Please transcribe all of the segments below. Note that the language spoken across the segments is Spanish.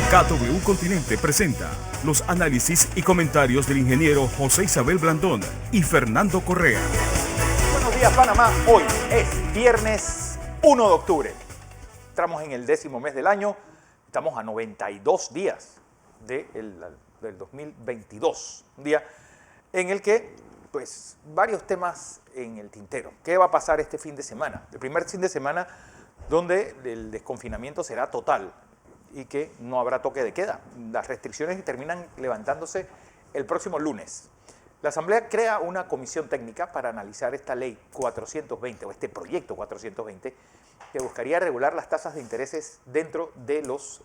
KW Continente presenta los análisis y comentarios del ingeniero José Isabel Blandón y Fernando Correa. Buenos días, Panamá. Hoy es viernes 1 de octubre. Entramos en el 10º mes del año. Estamos a 92 días del 2022. Un día en el que, pues, varios temas en el tintero. ¿Qué va a pasar este fin de semana? El primer fin de semana donde el desconfinamiento será total y que no habrá toque de queda. Las restricciones terminan levantándose el próximo lunes. La Asamblea crea una comisión técnica para analizar esta ley 420 o este proyecto 420 que buscaría regular las tasas de intereses dentro de los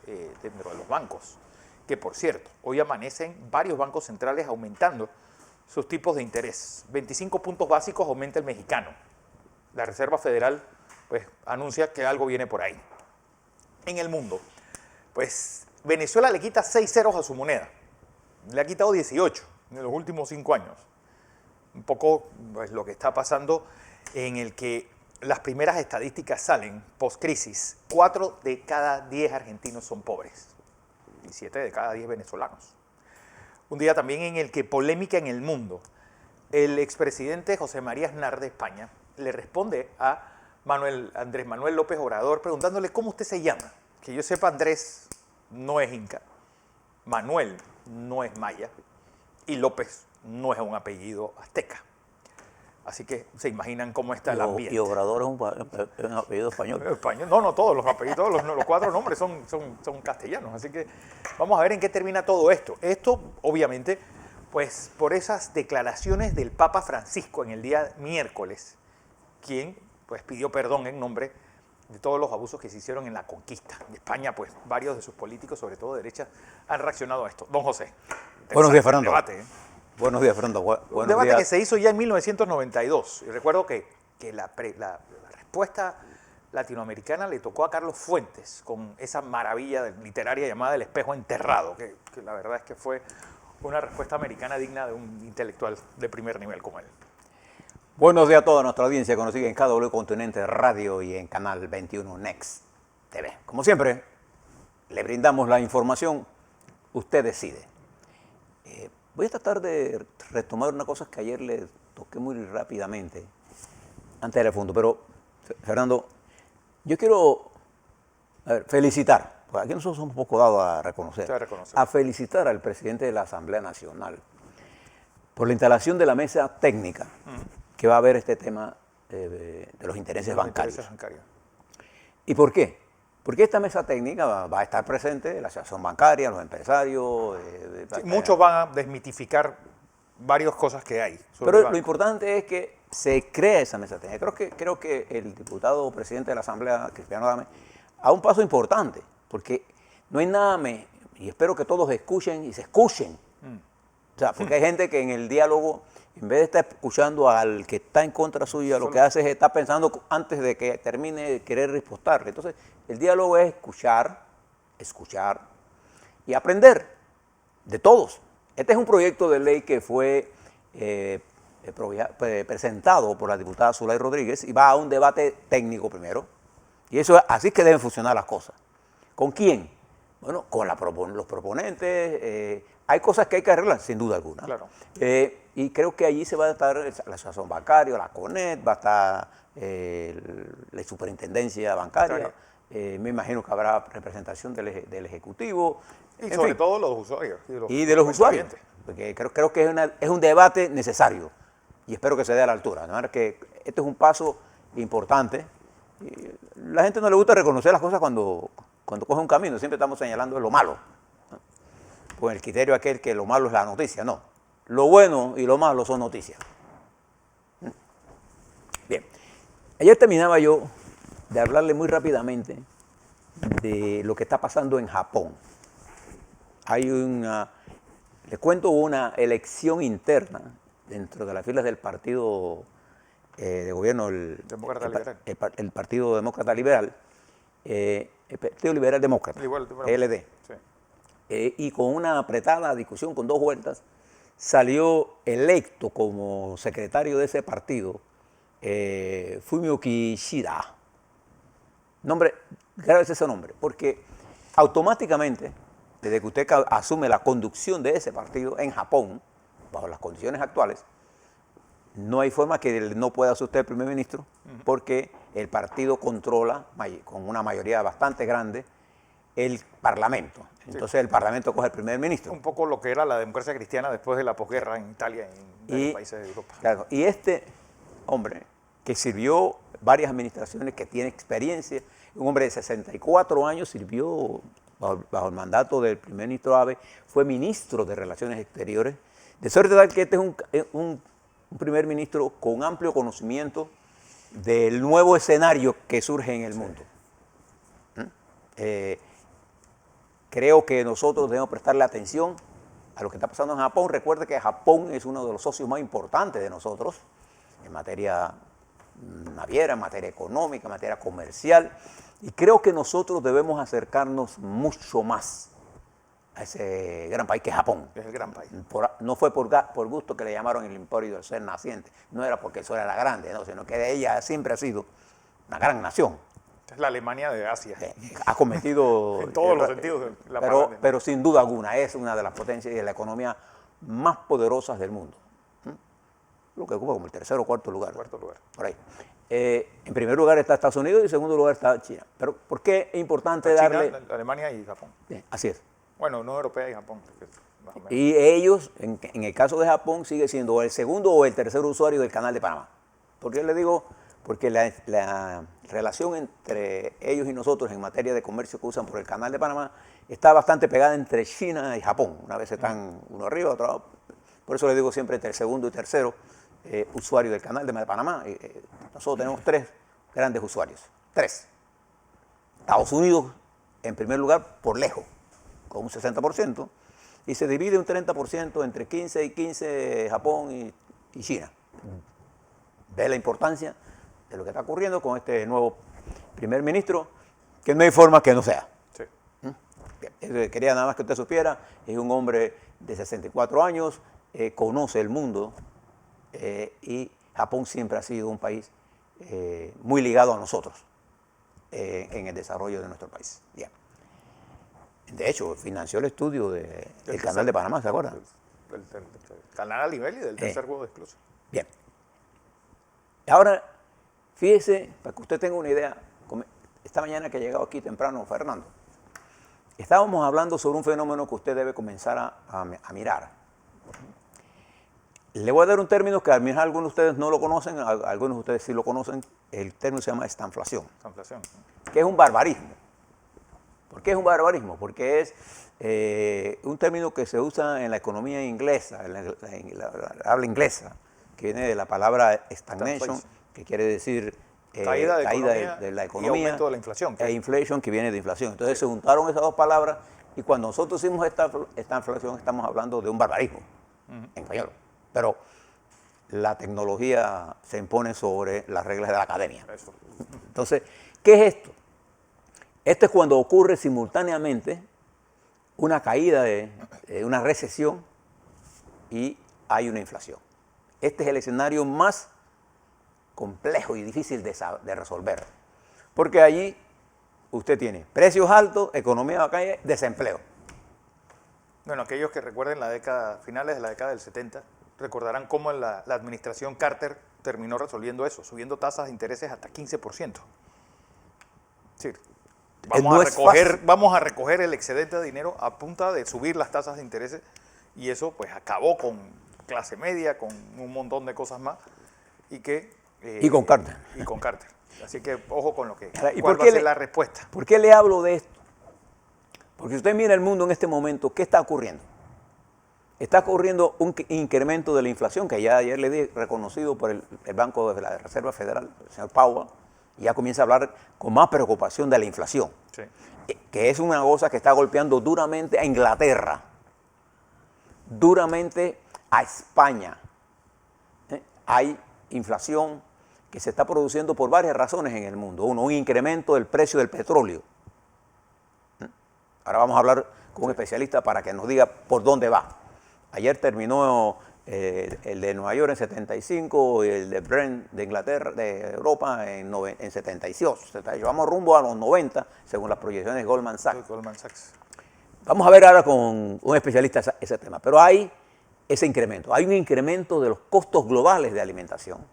bancos, que por cierto, hoy amanecen varios bancos centrales aumentando sus tipos de interés. 25 puntos básicos aumenta el mexicano. La Reserva Federal pues anuncia que algo viene por ahí. En el mundo, pues Venezuela le quita 6 ceros a su moneda. Le ha quitado 18 en los últimos 5 años. Un poco pues, lo que está pasando en el que las primeras estadísticas salen post-crisis. 4 de cada 10 argentinos son pobres y 7 de cada 10 venezolanos. Un día también en el que polémica en el mundo. El expresidente José María Aznar de España le responde a Andrés Manuel López Obrador preguntándole cómo usted se llama. Que yo sepa, Andrés no es inca, Manuel no es maya y López no es un apellido azteca. Así que se imaginan cómo está el ambiente. Y Obrador es un apellido español. No, todos los apellidos, los 4 nombres son castellanos. Así que vamos a ver en qué termina todo esto. Esto, obviamente, pues por esas declaraciones del Papa Francisco en el día miércoles, quien pues pidió perdón en nombre de todos los abusos que se hicieron en la conquista de España. Pues varios de sus políticos, sobre todo de derecha, han reaccionado a esto. Don José. Buenos días, Fernando. Debate, ¿eh? Buenos días, Fernando. Un debate que se hizo ya en 1992. Y recuerdo que la respuesta latinoamericana le tocó a Carlos Fuentes con esa maravilla literaria llamada El espejo enterrado, que la verdad es que fue una respuesta americana digna de un intelectual de primer nivel como él. Buenos días a toda nuestra audiencia que nos sigue en KW Continente Radio y en Canal 21 Next TV. Como siempre, le brindamos la información, usted decide. Voy a tratar de retomar una cosa que ayer le toqué muy rápidamente, antes del fondo, pero Fernando, yo quiero felicitar, porque aquí nosotros somos un poco dados a reconocer, a felicitar al presidente de la Asamblea Nacional por la instalación de la mesa técnica que va a ver este tema de los intereses bancarios. ¿Y por qué? Porque esta mesa técnica va a estar presente la asociación bancaria, los empresarios. Muchos van a desmitificar varias cosas que hay. Pero lo importante es que se crea esa mesa técnica. Creo que el diputado presidente de la Asamblea, Cristiano Adame, ha un paso importante, porque no hay nada, y espero que todos escuchen y se escuchen. O sea, porque hay gente que en el diálogo, en vez de estar escuchando al que está en contra suya, lo que hace es estar pensando antes de que termine de querer responderle. Entonces, el diálogo es escuchar y aprender de todos. Este es un proyecto de ley que fue presentado por la diputada Zulay Rodríguez y va a un debate técnico primero. Y eso es así que deben funcionar las cosas. ¿Con quién? Bueno, con los proponentes. Hay cosas que hay que arreglar, sin duda alguna. Claro. Y creo que allí se va a estar la asociación bancaria, la CONET, va a estar la superintendencia bancaria. Claro. Me imagino que habrá representación del Ejecutivo. Y sobre todo los usuarios. Y de los usuarios. Porque creo que es un debate necesario y espero que se dé a la altura. De manera que este es un paso importante. Y la gente no le gusta reconocer las cosas cuando coge un camino. Siempre estamos señalando lo malo, ¿no? Con el criterio aquel que lo malo es la noticia. No, lo bueno y lo malo son noticias. Bien, ayer terminaba yo de hablarle muy rápidamente de lo que está pasando en Japón. Les cuento, una elección interna dentro de las filas del partido de gobierno, el Partido Demócrata Liberal, el Partido Liberal Demócrata, PLD. Sí. Y con una apretada discusión con 2 vueltas, salió electo como secretario de ese partido Fumio Kishida. Nombre, grábese ese nombre, porque automáticamente desde que usted asume la conducción de ese partido en Japón, bajo las condiciones actuales, no hay forma que no pueda ser usted el primer ministro, porque el partido controla con una mayoría bastante grande el Parlamento. Entonces el Parlamento coge el primer ministro. Un poco lo que era la democracia cristiana después de la posguerra en Italia y en los países de Europa. Claro, y este hombre que sirvió varias administraciones, que tiene experiencia, un hombre de 64 años, sirvió bajo el mandato del primer ministro Abe, fue ministro de Relaciones Exteriores, de suerte tal que este es un primer ministro con amplio conocimiento del nuevo escenario que surge en el mundo. Creo que nosotros debemos prestarle atención a lo que está pasando en Japón. Recuerde que Japón es uno de los socios más importantes de nosotros en materia naviera, en materia económica, en materia comercial, y creo que nosotros debemos acercarnos mucho más a ese gran país que es Japón. Es el gran país. No fue por gusto que le llamaron el emporio del ser naciente, no era porque eso era la grande, no, sino que ella siempre ha sido una gran nación. Es la Alemania de Asia. Ha cometido... en todos los sentidos. Pero sin duda alguna es una de las potencias y de la economía más poderosas del mundo. Lo que ocupa como el tercer o cuarto lugar. Cuarto lugar. Por ahí. En primer lugar está Estados Unidos y en segundo lugar está China. Pero ¿por qué es importante darle...? China, Alemania y Japón. Así es. Bueno, Unión Europea y Japón. Más o menos. Y ellos, en el caso de Japón, sigue siendo el segundo o el tercer usuario del Canal de Panamá. ¿Por qué le digo? Porque la relación entre ellos y nosotros en materia de comercio que usan por el Canal de Panamá está bastante pegada entre China y Japón. Una vez están uno arriba, otro abajo. Por eso le digo siempre entre el segundo y tercero usuario del Canal de Panamá. Nosotros tenemos 3 grandes usuarios. 3. Estados Unidos, en primer lugar, por lejos, con un 60%, y se divide un 30% entre 15 y 15 Japón y China. Ve la importancia de lo que está ocurriendo con este nuevo primer ministro, que no hay forma que no sea. Sí. Quería nada más que usted supiera, es un hombre de 64 años, conoce el mundo, y Japón siempre ha sido un país muy ligado a nosotros en el desarrollo de nuestro país. Bien. De hecho, financió el estudio del Canal de Panamá, ¿se acuerdan? El canal a nivel y del tercer juego de exclusión. Bien. Ahora, fíjese, para que usted tenga una idea, esta mañana que he llegado aquí temprano, Fernando, estábamos hablando sobre un fenómeno que usted debe comenzar a mirar. Le voy a dar un término que a lo mejor algunos de ustedes no lo conocen, algunos de ustedes sí lo conocen. El término se llama estanflación, que es un barbarismo. ¿Por qué es un barbarismo? Porque es un término que se usa en la economía inglesa, en la habla inglesa, que viene de la palabra stagnation, que quiere decir caída de la economía y aumento de la inflación. E inflation, que viene de inflación. Entonces se juntaron esas dos palabras y cuando nosotros hicimos esta inflación estamos hablando de un barbarismo en español. Pero la tecnología se impone sobre las reglas de la academia. Eso. Entonces, ¿qué es esto? Esto es cuando ocurre simultáneamente una caída de una recesión y hay una inflación. Este es el escenario más complejo y difícil de resolver. Porque allí usted tiene precios altos, economía de calle, desempleo. Bueno, aquellos que recuerden finales de la década del 70, recordarán cómo la administración Carter terminó resolviendo eso, subiendo tasas de intereses hasta 15%. Sí, vamos a recoger el excedente de dinero a punta de subir las tasas de intereses y eso pues acabó con clase media, con un montón de cosas más y con Carter. Y con Carter. Así que ojo con lo que ¿cuál va a ser la respuesta? ¿Por qué le hablo de esto? Porque si usted mira el mundo en este momento, ¿qué está ocurriendo? Está ocurriendo un incremento de la inflación, que ya ayer le di reconocido por el Banco de la Reserva Federal, el señor Powell, y ya comienza a hablar con más preocupación de la inflación, sí, que es una cosa que está golpeando duramente a Inglaterra, duramente a España. Hay inflación que se está produciendo por varias razones en el mundo. Uno, un incremento del precio del petróleo. Ahora vamos a hablar con un especialista para que nos diga por dónde va. Ayer terminó el de Nueva York en 75 y el de Brent de Inglaterra, de Europa en 72. Vamos rumbo a los 90, según las proyecciones de Goldman Sachs. Vamos a ver ahora con un especialista ese tema, pero hay ese incremento. Hay un incremento de los costos globales de alimentación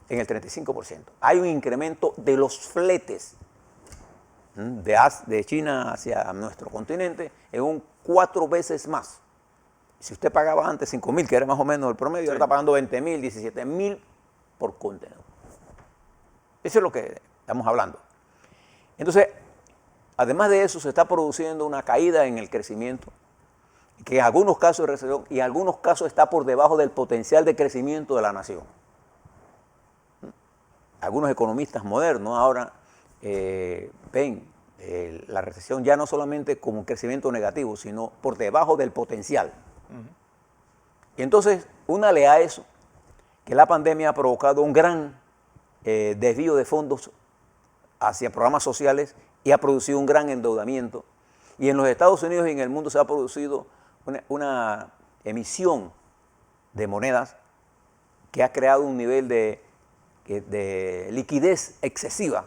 en el 35%. Hay un incremento de los fletes de China hacia nuestro continente en un 4 veces más. Si usted pagaba antes 5.000, que era más o menos el promedio, sí, ahora está pagando 20.000, 17.000 por contenedor. Eso es lo que estamos hablando. Entonces, además de eso, se está produciendo una caída en el crecimiento, que en algunos casos es recesión y en algunos casos está por debajo del potencial de crecimiento de la nación. Algunos economistas modernos ahora ven la recesión ya no solamente como un crecimiento negativo, sino por debajo del potencial. Y entonces, únale a eso, que la pandemia ha provocado un gran desvío de fondos hacia programas sociales y ha producido un gran endeudamiento. Y en los Estados Unidos y en el mundo se ha producido una emisión de monedas que ha creado un nivel de liquidez excesiva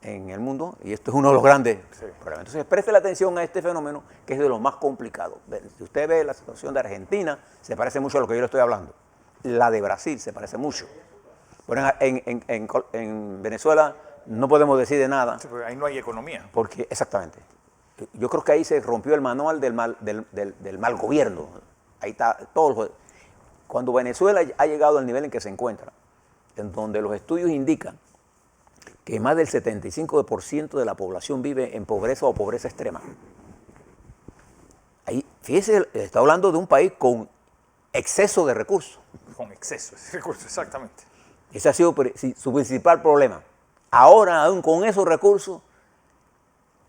en el mundo, y esto es uno de los grandes problemas. Entonces, preste la atención a este fenómeno, que es de los más complicados. Si usted ve la situación de Argentina, se parece mucho a lo que yo le estoy hablando. La de Brasil se parece mucho. Bueno, en Venezuela no podemos decir de nada. Sí, porque ahí no hay economía. Porque, exactamente. Yo creo que ahí se rompió el manual del mal gobierno. Ahí está todo. Cuando Venezuela ha llegado al nivel en que se encuentra, en donde los estudios indican que más del 75% de la población vive en pobreza o pobreza extrema. Ahí, fíjese, está hablando de un país con exceso de recursos. Con exceso de recursos, exactamente. Ese ha sido su principal problema. Ahora, aún con esos recursos,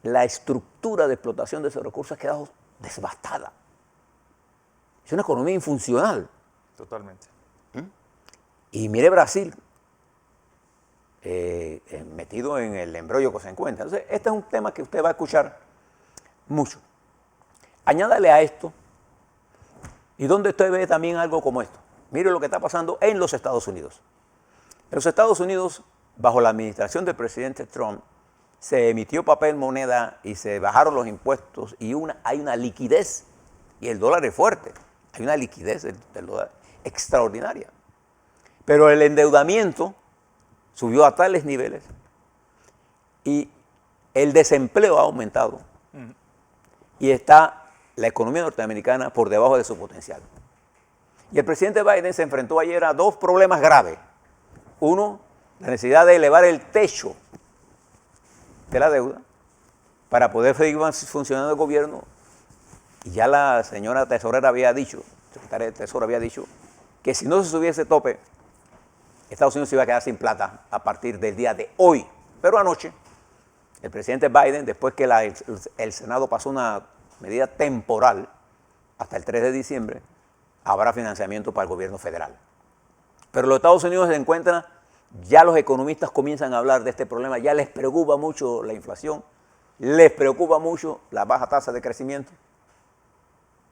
la estructura de explotación de esos recursos ha quedado devastada. Es una economía infuncional. Totalmente. Y mire Brasil, metido en el embrollo que se encuentra. Entonces, este es un tema que usted va a escuchar mucho. Añádale a esto, y donde usted ve también algo como esto. Mire lo que está pasando en los Estados Unidos. En los Estados Unidos, bajo la administración del presidente Trump, se emitió papel moneda y se bajaron los impuestos y hay una liquidez, y el dólar es fuerte, hay una liquidez del dólar extraordinaria. Pero el endeudamiento subió a tales niveles y el desempleo ha aumentado y está la economía norteamericana por debajo de su potencial. Y el presidente Biden se enfrentó ayer a dos problemas graves. Uno, la necesidad de elevar el techo de la deuda para poder seguir funcionando el gobierno. Y ya la señora tesorera había dicho, secretaria de Tesoro había dicho, que si no se subiese ese tope, Estados Unidos se iba a quedar sin plata a partir del día de hoy. Pero anoche, el presidente Biden, después que el Senado pasó una medida temporal hasta el 3 de diciembre, habrá financiamiento para el gobierno federal. Pero los Estados Unidos se encuentran, ya los economistas comienzan a hablar de este problema, ya les preocupa mucho la inflación, les preocupa mucho la baja tasa de crecimiento.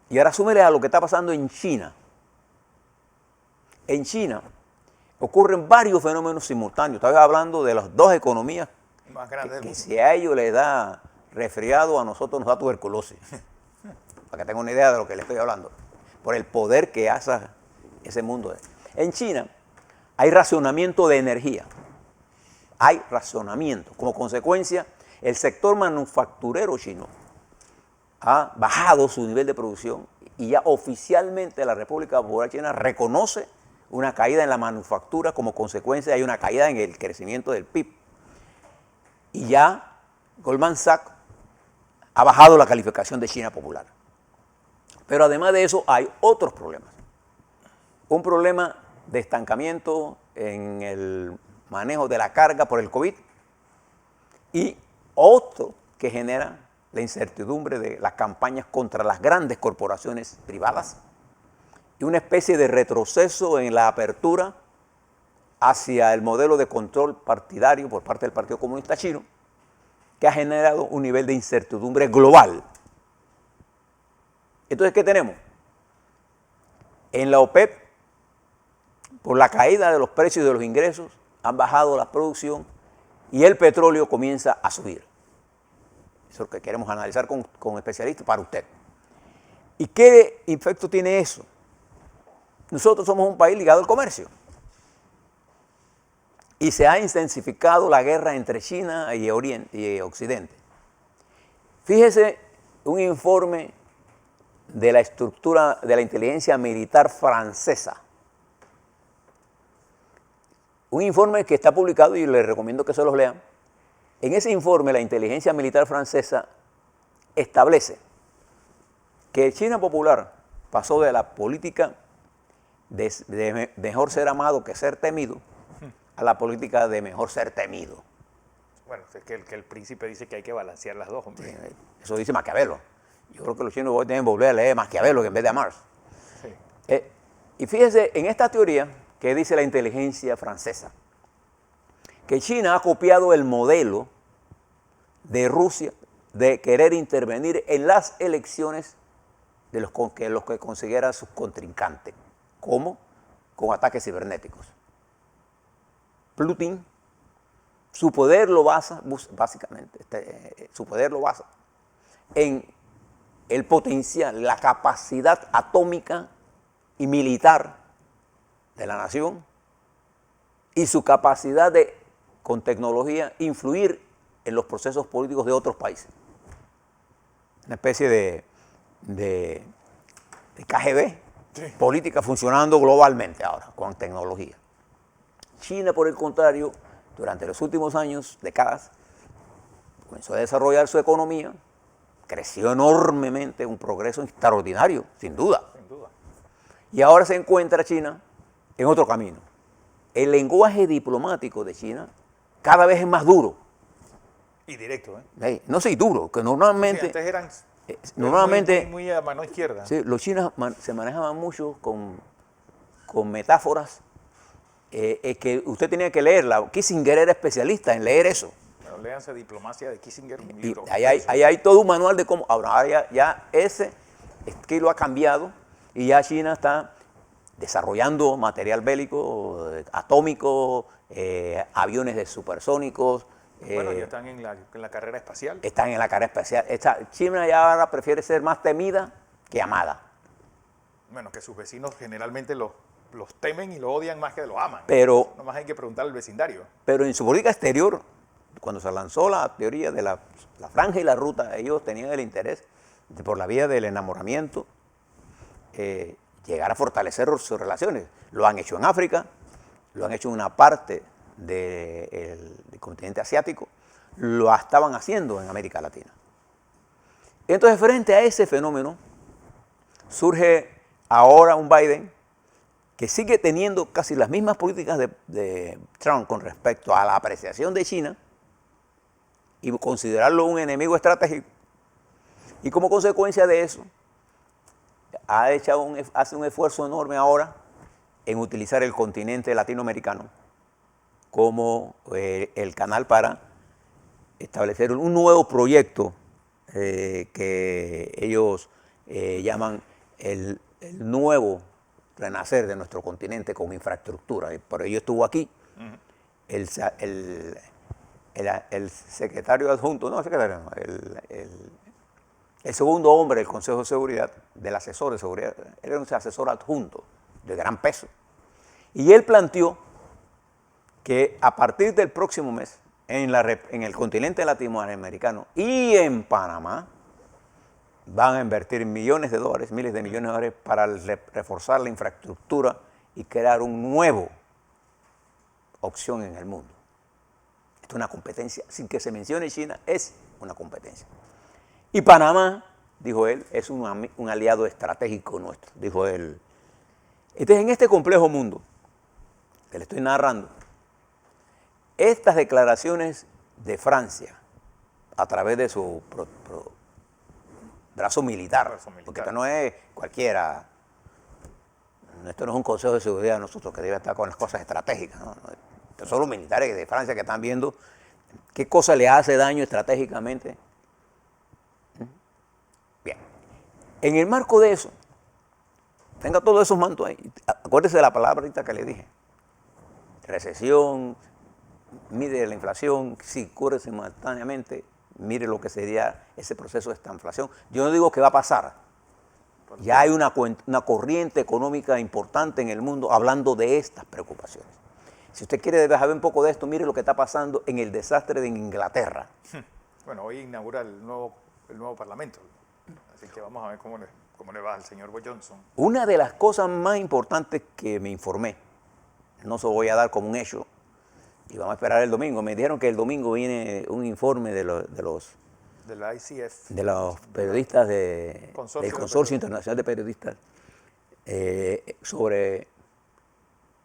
Y ahora súmele a lo que está pasando en China. En China ocurren varios fenómenos simultáneos. Estaba hablando de las dos economías Más grandes que si a ellos les da resfriado, a nosotros nos da tuberculosis. Para que tengan una idea de lo que les estoy hablando. Por el poder que hace ese mundo. En China hay racionamiento de energía. Hay racionamiento. Como consecuencia, el sector manufacturero chino ha bajado su nivel de producción y ya oficialmente la República Popular China reconoce una caída en la manufactura, como consecuencia hay una caída en el crecimiento del PIB. Y ya Goldman Sachs ha bajado la calificación de China popular. Pero además de eso hay otros problemas. Un problema de estancamiento en el manejo de la carga por el COVID y otro que genera la incertidumbre de las campañas contra las grandes corporaciones privadas y una especie de retroceso en la apertura hacia el modelo de control partidario por parte del Partido Comunista Chino, que ha generado un nivel de incertidumbre global. Entonces, ¿qué tenemos? En la OPEP, por la caída de los precios de los ingresos, han bajado la producción y el petróleo comienza a subir. Eso es lo que queremos analizar con especialistas para usted. ¿Y qué efecto tiene eso? Nosotros somos un país ligado al comercio. Y se ha intensificado la guerra entre China y Occidente. Fíjese un informe de la estructura de la inteligencia militar francesa. Un informe que está publicado y les recomiendo que se los lean. En ese informe, la inteligencia militar francesa establece que China popular pasó de la política de mejor ser amado que ser temido a la política de mejor ser temido. Bueno, es que el príncipe dice que hay que balancear las dos, hombre. Eso dice Maquiavelo. Yo creo que los chinos hoy deben volver a leer Maquiavelo en vez de a Marx. Sí. Y fíjese en esta teoría que dice la inteligencia francesa, que China ha copiado el modelo de Rusia de querer intervenir en las elecciones de los que considera sus contrincantes. ¿Cómo? Con ataques cibernéticos. Putin, su poder lo basa, básicamente, su poder lo basa en el potencial, la capacidad atómica y militar de la nación y su capacidad de, con tecnología, influir en los procesos políticos de otros países. Una especie de KGB, sí, política funcionando globalmente ahora, con tecnología. China, por el contrario, durante los últimos años, décadas, comenzó a desarrollar su economía, creció enormemente, un progreso extraordinario, sin duda. Sin duda. Y ahora se encuentra China en otro camino. El lenguaje diplomático de China cada vez es más duro. Y directo, No sé, duro, que normalmente... Sí, antes eran normalmente muy a mano izquierda. Sí, los chinos se manejaban mucho con metáforas que usted tenía que leerla. Kissinger era especialista en leer eso. Bueno, léanse Diplomacia de Kissinger, un Y libro. ahí hay todo un manual de cómo... Ahora ya ese estilo ha cambiado y ya China está desarrollando material bélico, atómico, aviones de supersónicos. Bueno, ya están en la carrera espacial. Están en la carrera espacial. China ya ahora prefiere ser más temida que amada. Bueno, que sus vecinos generalmente los temen y lo odian más que lo aman. Pero, nomás hay que preguntar al vecindario. Pero en su política exterior, cuando se lanzó la teoría de la franja y la ruta, ellos tenían el interés por la vía del enamoramiento, llegar a fortalecer sus relaciones. Lo han hecho en África, lo han hecho en una parte del continente asiático, lo estaban haciendo en América Latina. Entonces, frente a ese fenómeno, surge ahora un Biden que sigue teniendo casi las mismas políticas de Trump con respecto a la apreciación de China y considerarlo un enemigo estratégico. Y como consecuencia de eso, hace un esfuerzo enorme ahora en utilizar el continente latinoamericano como el canal para establecer un nuevo proyecto que ellos llaman el nuevo renacer de nuestro continente con infraestructura. Y por ello estuvo aquí el secretario adjunto, el segundo hombre del Consejo de Seguridad, del asesor de seguridad, era un asesor adjunto de gran peso. Y él planteó que a partir del próximo mes, en el continente latinoamericano y en Panamá, van a invertir millones de dólares, miles de millones de dólares para reforzar la infraestructura y crear una nueva opción en el mundo. Esto es una competencia, sin que se mencione China, es una competencia. Y Panamá, dijo él, es un aliado estratégico nuestro, dijo él. Entonces, en este complejo mundo que le estoy narrando, estas declaraciones de Francia, a través de su brazo militar, porque esto no es cualquiera, esto no es un consejo de seguridad de nosotros que debe estar con las cosas estratégicas, ¿no? Estos son los militares de Francia que están viendo qué cosa le hace daño estratégicamente. Bien, en el marco de eso, tenga todos esos mantos ahí, acuérdese de la palabra ahorita que le dije, recesión, mide la inflación, si ocurre simultáneamente, mire lo que sería ese proceso de estanflación. Yo no digo que va a pasar. Ya hay una corriente económica importante en el mundo hablando de estas preocupaciones. Si usted quiere saber un poco de esto, mire lo que está pasando en el desastre de Inglaterra. Bueno, hoy inaugura el nuevo Parlamento, así que vamos a ver cómo le va al señor Boris Johnson. Una de las cosas más importantes que me informé, no se lo voy a dar como un hecho, y vamos a esperar el domingo. Me dijeron que el domingo viene un informe de los periodistas del Consorcio Internacional de Periodistas sobre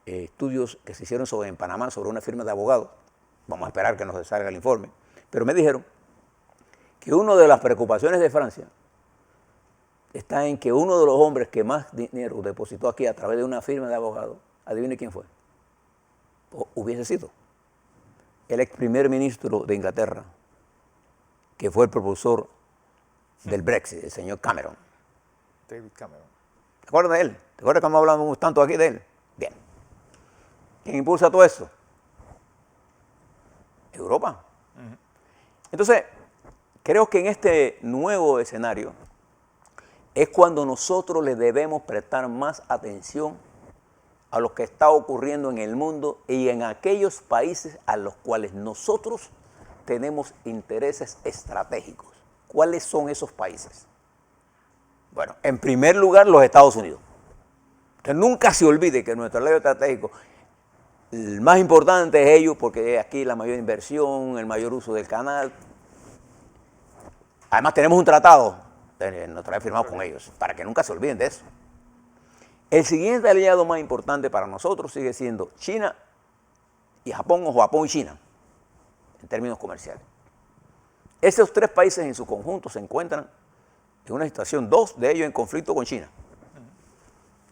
estudios que se hicieron en Panamá sobre una firma de abogados. Vamos a esperar que nos salga el informe. Pero me dijeron que una de las preocupaciones de Francia está en que uno de los hombres que más dinero depositó aquí a través de una firma de abogados, adivine quién fue. O hubiese sido el ex primer ministro de Inglaterra, que fue el propulsor del Brexit, el señor Cameron. David Cameron. ¿Te acuerdas de él? ¿Te acuerdas que hemos hablado tanto aquí de él? Bien. ¿Quién impulsa todo esto? Europa. Entonces, creo que en este nuevo escenario es cuando nosotros le debemos prestar más atención a lo que está ocurriendo en el mundo y en aquellos países a los cuales nosotros tenemos intereses estratégicos. ¿Cuáles son esos países? Bueno, en primer lugar, los Estados Unidos. Usted nunca se olvide que nuestro aliado estratégico, el más importante es ellos, porque aquí la mayor inversión, el mayor uso del canal. Además, tenemos un tratado, nosotros hemos firmado con ellos, para que nunca se olviden de eso. El siguiente aliado más importante para nosotros sigue siendo China y Japón, o Japón y China, en términos comerciales. Esos tres países en su conjunto se encuentran en una situación, dos de ellos en conflicto con China.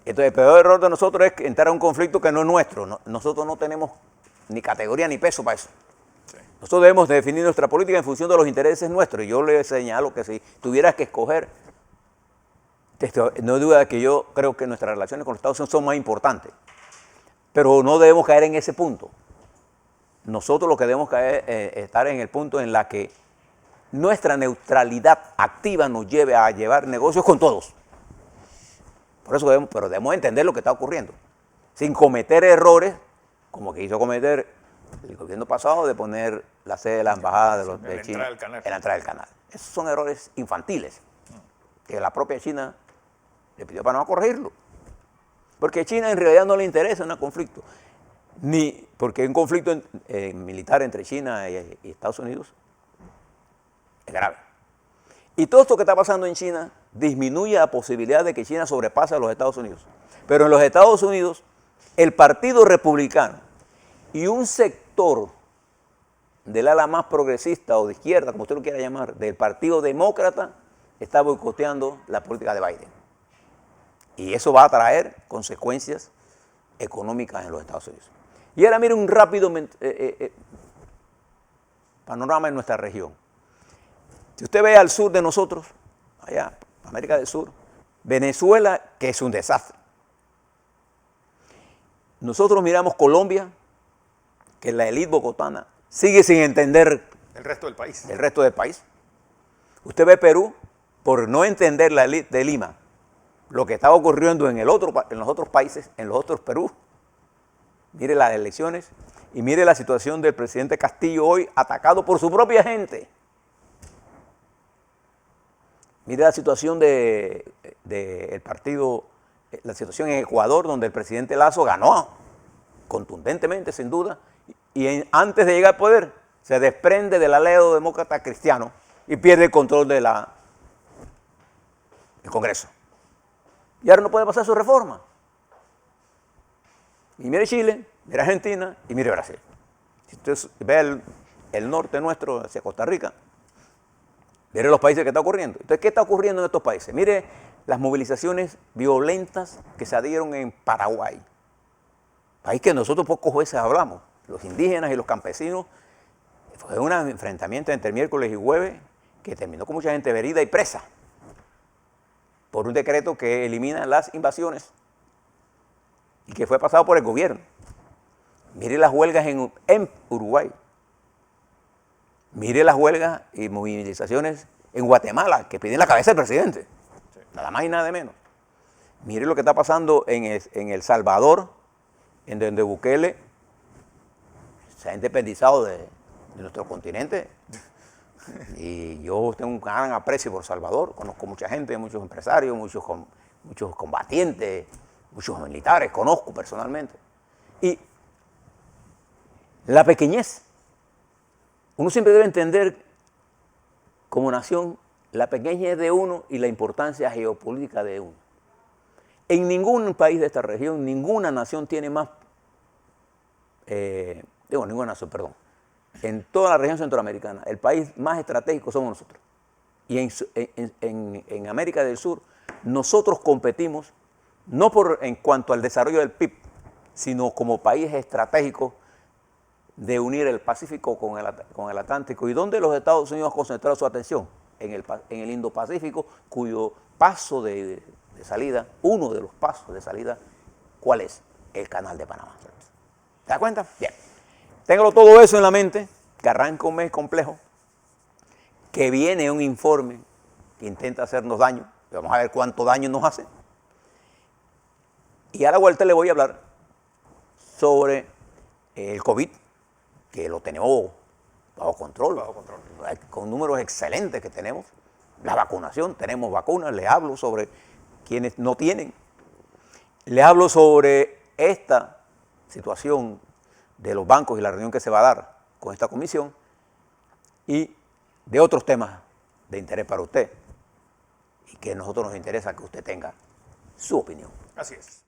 Entonces, el peor error de nosotros es entrar a un conflicto que no es nuestro. Nosotros no tenemos ni categoría ni peso para eso. Sí. Nosotros debemos definir nuestra política en función de los intereses nuestros. Y yo le señalo que si tuvieras que escoger, no hay duda de que yo creo que nuestras relaciones con los Estados Unidos son más importantes. Pero no debemos caer en ese punto. Nosotros lo que debemos caer es estar en el punto en la que nuestra neutralidad activa nos lleve a llevar negocios con todos. Por eso debemos entender lo que está ocurriendo, sin cometer errores como que hizo cometer el gobierno pasado de poner la sede de la embajada de China en la entrada del canal. Esos son errores infantiles que la propia China le pidió para no corregirlo. Porque a China en realidad no le interesa un conflicto, ni porque un conflicto militar entre China y Estados Unidos es grave. Y todo esto que está pasando en China disminuye la posibilidad de que China sobrepase a los Estados Unidos. Pero en los Estados Unidos, el Partido Republicano y un sector del ala más progresista o de izquierda, como usted lo quiera llamar, del Partido Demócrata, está boicoteando la política de Biden. Y eso va a traer consecuencias económicas en los Estados Unidos. Y ahora mire un rápido panorama en nuestra región. Si usted ve al sur de nosotros, allá, América del Sur, Venezuela, que es un desastre. Nosotros miramos Colombia, que la élite bogotana sigue sin entender el resto del país. El resto del país. Usted ve Perú, por no entender la élite de Lima, lo que estaba ocurriendo en los otros países, en los otros Perú. Mire las elecciones y mire la situación del presidente Castillo hoy atacado por su propia gente. Mire la situación del partido, la situación en Ecuador, donde el presidente Lazo ganó contundentemente, sin duda, y antes de llegar al poder se desprende del aliado demócrata cristiano y pierde el control del Congreso. Y ahora no puede pasar su reforma. Y mire Chile, mire Argentina y mire Brasil. Si usted ve el norte nuestro hacia Costa Rica, mire los países que está ocurriendo. Entonces, ¿qué está ocurriendo en estos países? Mire las movilizaciones violentas que se dieron en Paraguay. País que nosotros pocos veces hablamos. Los indígenas y los campesinos. Fue un enfrentamiento entre miércoles y jueves que terminó con mucha gente herida y presa por un decreto que elimina las invasiones y que fue pasado por el gobierno. Mire las huelgas en Uruguay. Mire las huelgas y movilizaciones en Guatemala que piden la cabeza del presidente. Sí. Nada más y nada menos. Mire lo que está pasando en El Salvador, en donde Bukele se ha independizado de nuestro continente. Y yo tengo un gran aprecio por Salvador. Conozco mucha gente, muchos empresarios, muchos combatientes, muchos militares, conozco personalmente. Y la pequeñez. Uno siempre debe entender como nación la pequeñez de uno y la importancia geopolítica de uno. En ningún país de esta región, ninguna nación tiene más, ninguna nación, perdón. En toda la región centroamericana, el país más estratégico somos nosotros. Y en América del Sur, nosotros competimos no en cuanto al desarrollo del PIB, sino como país estratégico de unir el Pacífico con el Atlántico. ¿Y dónde los Estados Unidos han concentrado su atención? En el Indo-Pacífico, cuyo paso de salida, uno de los pasos de salida, ¿cuál es? El Canal de Panamá. ¿Te das cuenta? Bien. Tengo todo eso en la mente, que arranca un mes complejo, que viene un informe que intenta hacernos daño. Vamos a ver cuánto daño nos hace. Y a la vuelta le voy a hablar sobre el COVID, que lo tenemos bajo control, con números excelentes que tenemos. La vacunación, tenemos vacunas, le hablo sobre quienes no tienen. Le hablo sobre esta situación de los bancos y la reunión que se va a dar con esta comisión y de otros temas de interés para usted y que a nosotros nos interesa que usted tenga su opinión. Así es.